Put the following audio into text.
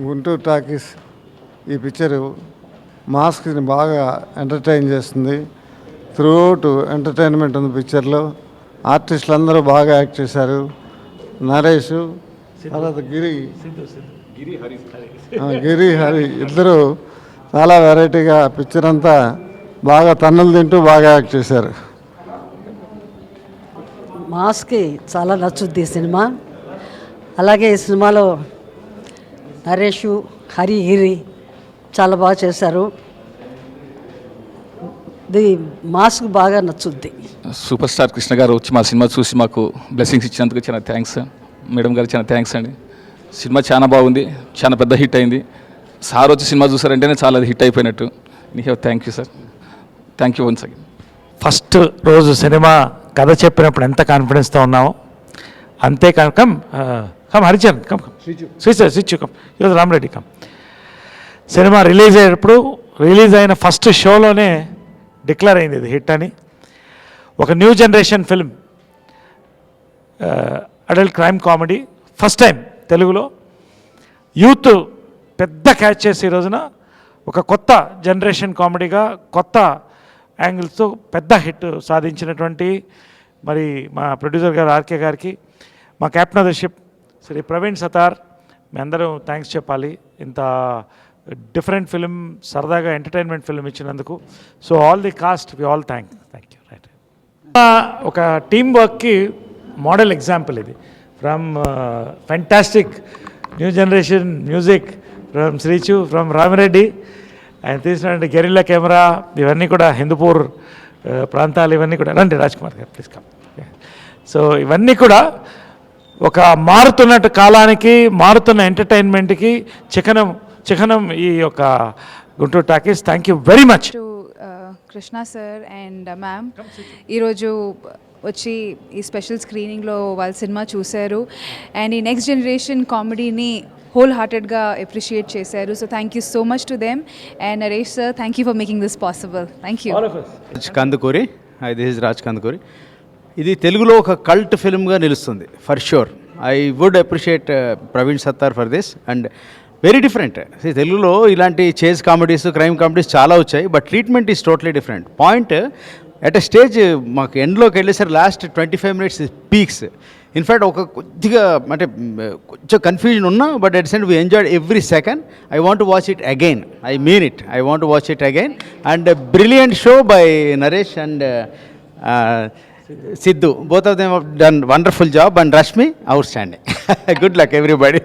Guntur talkies ఈ picture మాస్క్ని బాగా entertain చేస్తుంది. త్రూఅవుట్ ఎంటర్టైన్మెంట్ ఉంది పిక్చర్లో. ఆర్టిస్టులు అందరూ బాగా యాక్ట్ చేశారు. నరేష్, తర్వాత గిరి హరి ఇద్దరు చాలా వెరైటీగా పిక్చర్ అంతా బాగా తన్నులు తింటూ బాగా యాక్ట్ చేశారు. మాస్కి చాలా నచ్చుద్ది ఈ సినిమా. అలాగే ఈ సినిమాలో నరేష్, గిరి చాలా బాగా చేశారు. ఇది మాస్క్ బాగా నచ్చుద్ది. సూపర్ స్టార్ కృష్ణ గారు వచ్చి మా సినిమా చూసి మాకు బ్లెస్సింగ్స్ ఇచ్చినందుకు చాలా థ్యాంక్స్. మేడం గారు చాలా థ్యాంక్స్ అండి. సినిమా చాలా బాగుంది, చాలా పెద్ద హిట్ అయింది. సార్ వచ్చి సినిమా చూసారంటేనే చాలా హిట్ అయిపోయినట్టు. Thank you sir, thank you once again. First రోజు సినిమా కథ చెప్పినప్పుడు ఎంత కాన్ఫిడెన్స్తో ఉన్నామో అంతే come Haricharan come switch come ఈరోజు రామరెడ్డి కమ్. సినిమా రిలీజ్ అయ్యేటప్పుడు రిలీజ్ అయిన ఫస్ట్ షోలోనే డిక్లేర్ అయింది ఇది హిట్ అని. ఒక new generation film, adult crime comedy, first time తెలుగులో యూత్ పెద్ద క్యాచ్ చేసి ఈ రోజున ఒక కొత్త జనరేషన్ కామెడీగా కొత్త యాంగిల్స్తో పెద్ద హిట్ సాధించినటువంటి మరి మా ప్రొడ్యూసర్ గారు ఆర్కే గారికి, మా captain of the ship Shri Praveen Sattar, మీ అందరూ థ్యాంక్స్ చెప్పాలి. ఇంత డిఫరెంట్ ఫిలిం, సరదాగా ఎంటర్టైన్మెంట్ ఫిలిం ఇచ్చినందుకు. So all the cast we all thank you. Right, ఒక టీమ్ వర్క్కి మోడల్ ఎగ్జాంపుల్ ఇది. From fantastic new generation music from Srichu, from Ramireddy, ఆయన తీసినటువంటి గెరిల్లా కెమెరా, ఇవన్నీ కూడా హిందూపూర్ ప్రాంతాలు, ఇవన్నీ కూడా రండి రాజ్ కుమార్ గారు ప్లీజ్ కమ్. సో ఇవన్నీ కూడా ఒక మారుతున్నట్టు కాలానికి, మారుతున్న ఎంటర్టైన్మెంట్కి చిహ్నం ఈ యొక్క Guntur talkies. Thank you very much to Krishna sir and ma'am. ఈరోజు వచ్చి ఈ స్పెషల్ స్క్రీనింగ్లో వాళ్ళ సినిమా చూశారు అండ్ ఈ నెక్స్ట్ జనరేషన్ కామెడీని హోల్ హార్టెడ్గా అప్రిషియేట్ చేశారు. So thank you so much to them and Naresh sir, thank you for making this possible. Thank you. Kandukuri, this is Raj Kandukuri. ఇది తెలుగులో ఒక కల్ట్ ఫిల్మ్గా నిలుస్తుంది for sure. I would appreciate Praveen Sattar for this and very different. తెలుగులో ఇలాంటి chase comedies, crime comedies చాలా వచ్చాయి, but treatment is totally different. Point at a stage మాకు ఎండ్లోకి వెళ్ళేసరికి లాస్ట్ 25 minutes పీక్స్. ఇన్ఫ్యాక్ట్ ఒక కొద్దిగా అంటే కొంచెం కన్ఫ్యూజన్ ఉన్నా, but at send we enjoyed every second. I want to watch it again, I mean it, I want to watch it again. And brilliant show by Naresh and Sidhu. Both of them have done wonderful job, and Rashmi, outstanding. Good luck everybody.